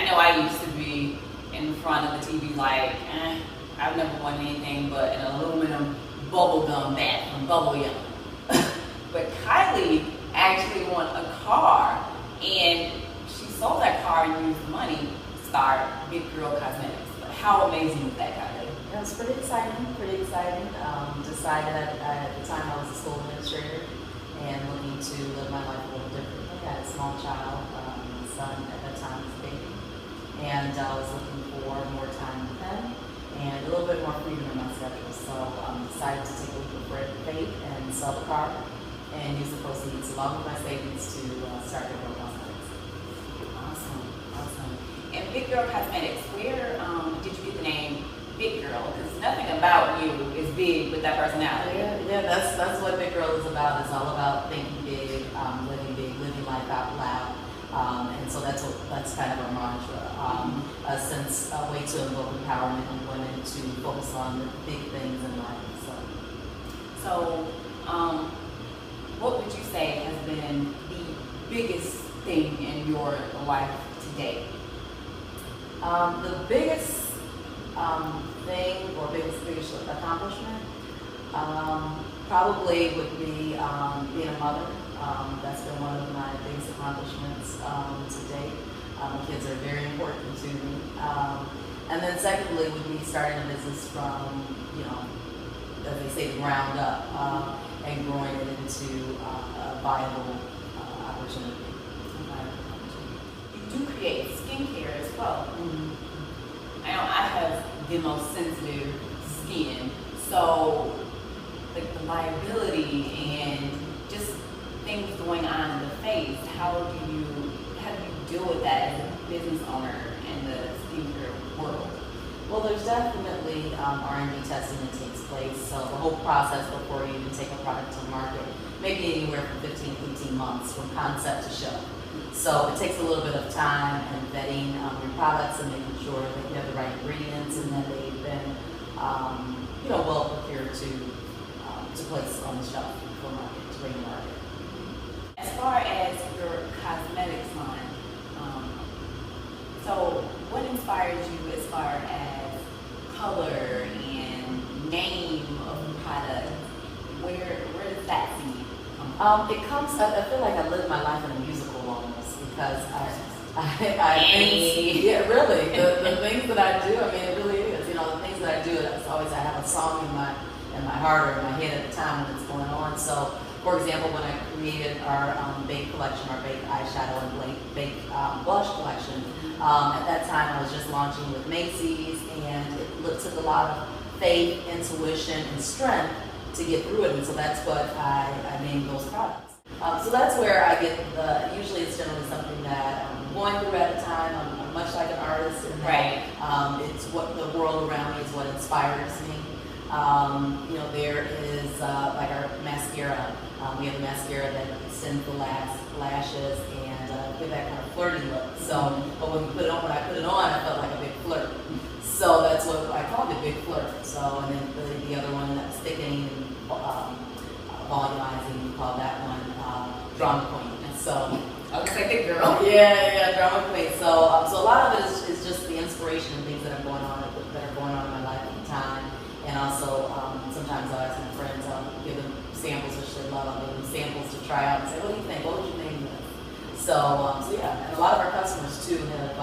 know I used to be in front of the TV like, I've never wanted anything but an aluminum bubble gum bat from Bubble Yum. But Kylie actually won a car, and she sold that car and used the money to start Big Girl Cosmetics. How amazing was that, Kylie? It was pretty exciting, decided at the time I was a school administrator and looking to live my life a little differently. I had a small child, my son at that time was a baby, and I was looking for more time with him and a little bit more freedom in my schedule. So decided to take a leap of faith and sell the car and use the proceeds along with my savings to start Big Girl Cosmetics. Awesome. And Big Girl Cosmetics, where did you get the name Big Girl? Because nothing about you is big with that personality. Yeah, that's what Big Girl is about. It's all about thinking big, living life out loud. And so that's kind of our mantra. A way to invoke empowerment in women to focus on the big things in life. So, what would you say has been the biggest thing in your life today? The biggest thing or biggest accomplishment probably would be being a mother. That's been one of my biggest accomplishments to date. Kids are very important to me. And then secondly would be starting a business from, as they say, the ground up and growing it into a viable opportunity. You do create skincare as well. Mm-hmm. I know I have the most sensitive skin, so like the liability and just things going on in the face, how do you deal with that as a business owner in the skincare world? Well, there's definitely R&D testing that takes place, so the whole process before you even take a product to market may be anywhere from 15 to 18 months from concept to show. So it takes a little bit of time and vetting your products and making sure that you have the right ingredients and that they've been well prepared to place on the shelf for market, to bring to market. As far as your cosmetics line, so what inspires you as far as color and name of the product? Where does that seed come from? It comes. I feel like I live my life in a musical almost because I think, yeah, really the things that I do. I mean, it really is. The things that I do. It's always I have a song in my heart or in my head at the time when it's going on. So, for example, when I created our Bake collection, our Bake eyeshadow and Bake blush collection, at that time I was just launching with Macy's, and it took a lot of faith, intuition, and strength to get through it, and so that's what I named those products. So that's where I get usually it's generally something that I'm going through at the time. I'm much like an artist, and right. It's what the world around me is what inspires me. There is like our mascara. We have a mascara that extends the lashes and give that kind of flirty look. So, but when I put it on, I felt like a big flirt. So that's what I called it, Big Flirt. So, and then the other one that's thickening and volumizing, we call that one Drama Queen. So, I was like the girl. Yeah, Drama Queen. So a lot of it is just the inspiration and things that are going on in my life at the time. And also, sometimes I'll ask my friends, I'll give them samples, which they love. I'll give them samples to try out and say, what do you think? What would you name this? So yeah, and a lot of our customers too have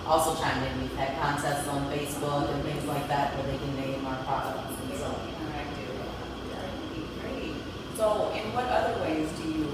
also chimed in. We've had contests on Facebook and things like that where they can name our products. And so, Great. So, in what other ways do you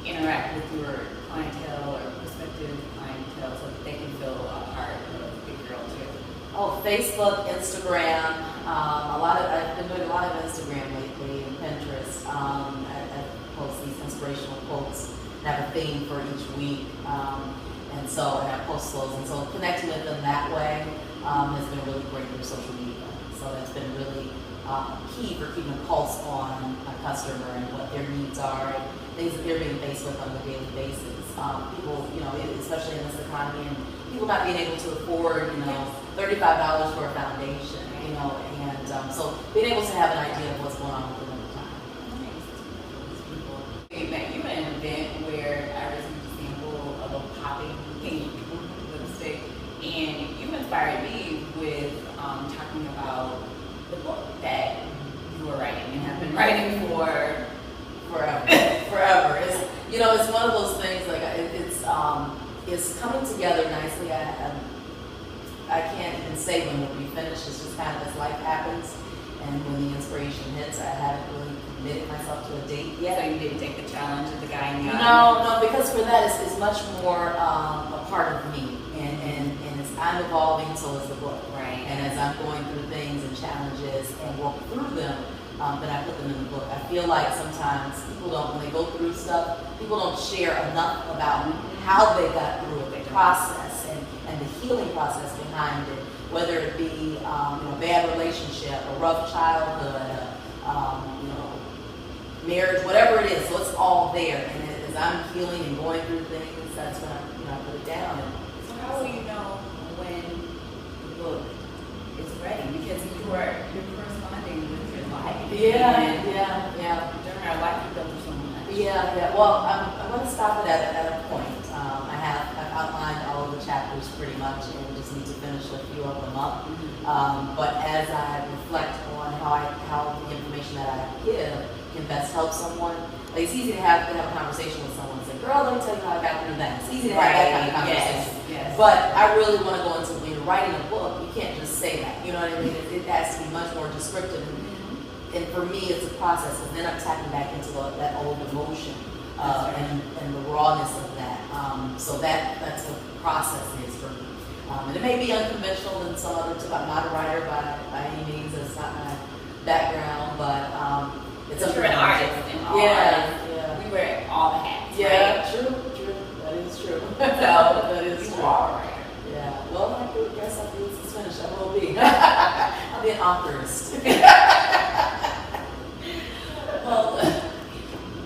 interact with your clientele or prospective clientele so that they can feel a part of Big Girl too? Oh, Facebook, Instagram. I've been doing a lot of Instagram lately and Pinterest. I post these inspirational quotes and have a theme for each week. And I post those. And so connecting with them that way has been really great through social media. So that's been really key for keeping a pulse on a customer and what their needs are, and things that they're being faced with on a daily basis. People, especially in this economy, and people not being able to afford, $35 for a foundation, and so being able to have an idea of what's going on with them at the time. You were at an event where I received a sample of a popping pink lipstick, it's one of those things. Like it's coming together nicely. I can't even say when it'll be finished. It's just kind of as life happens, and when the inspiration hits, I haven't really committed myself to a date yet. So you didn't take the challenge of the guy in the No, because for that it's much more a part of me, and as I'm evolving, so is the book. Right. And as I'm going through things and challenges and work through them, then I put them in the book. I feel like sometimes people don't, when they go through stuff, people don't share enough about how they got through it, the process, and the healing process behind it, whether it be a bad relationship, a rough childhood, marriage, whatever it is. So it's all there. And as I'm healing and going through things, that's when I put it down. So how will you know when the book is ready? Because you're corresponding with your life. Yeah. During our life, we've done so much. Yeah. Well, I'm going to stop it at a point. I've outlined all of the chapters pretty much, and just need to finish a few of them up. But as I reflect on how the information that I give can best help someone, like it's easy to have a conversation with someone and say, "Girl, let me tell you how I got through that." It's easy to have that kind of conversation. Yes. But I really want to go into, when you're writing a book, you can't just say that. You know what I mean? It has to be much more descriptive. And for me, it's a process, and then I'm tapping back into that old emotion and the rawness of that. So that's what the process is for me. And it may be unconventional than some other too. I'm not a writer by any means. It's not my background, but it's You're an artist in all artists. We wear all the hats. Yeah, right? true. That is true. So that is you true. are a writer. Yeah. Well, I guess after this is finished, I will be. I'll be an authorist. Well,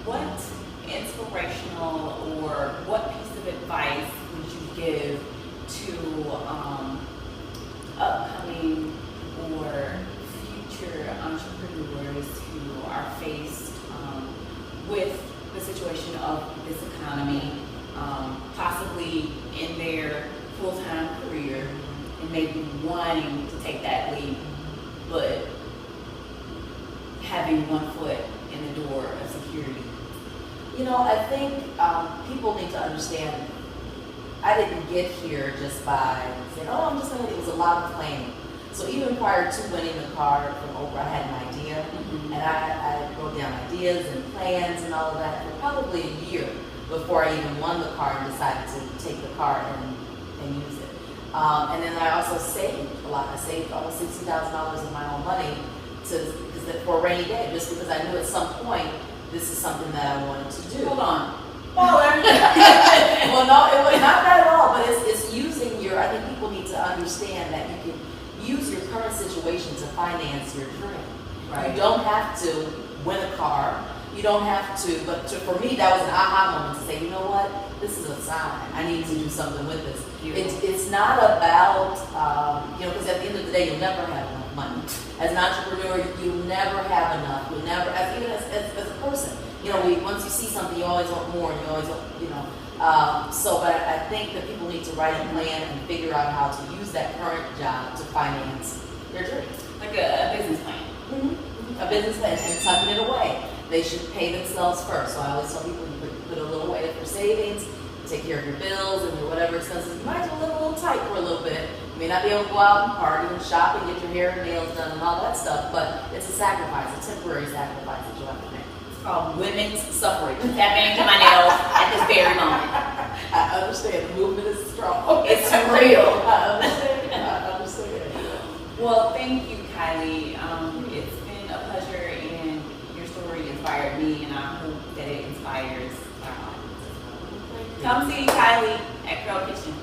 what inspirational or what piece of advice would you give to upcoming or future entrepreneurs who are faced with the situation of this economy, possibly in their full-time career and maybe wanting to take that leap, but having one foot in the door of security? I think people need to understand, I didn't get here just by saying, I'm just going to, it was a lot of planning. So even prior to winning the car from Oprah, I had an idea, and I wrote down ideas and plans and all of that for probably a year before I even won the car and decided to take the car and use it. And then I also saved a lot. I saved almost $60,000 of my own money for a rainy day, just because I knew at some point this is something that I wanted to do. Hold on. Well, no, it was not that at all, but it's using I think people need to understand that you can use your current situation to finance your dream. Right. You don't have to win a car. You don't have to, for me, that was an aha moment to say, you know what, this is a sign. I need to do something with this. It's not about, because at the end of the day, you'll never have enough money. As an entrepreneur, you'll never have enough. You'll never, even as a person, once you see something, you always want more, and you always want, but I think that people need to write a plan and figure out how to use that current job to finance their dream. Like a business plan. A business plan, and tucking it away. They should pay themselves first. So I always tell people, you put a little away for savings, take care of your bills and your whatever expenses. You might live a little tight for a little bit. You may not be able to go out and party and shop and get your hair and nails done and all that stuff, but it's a sacrifice, a temporary sacrifice that you'll have to make. It's called women's suffrage. Tapping into my nails at this very moment. I understand. The movement is strong. It's real. I understand. Well, thank you, Kylie. It's been a pleasure, and your story inspired me, and I hope that it inspires our audience as well. Come see Kylie at Curl Kitchen.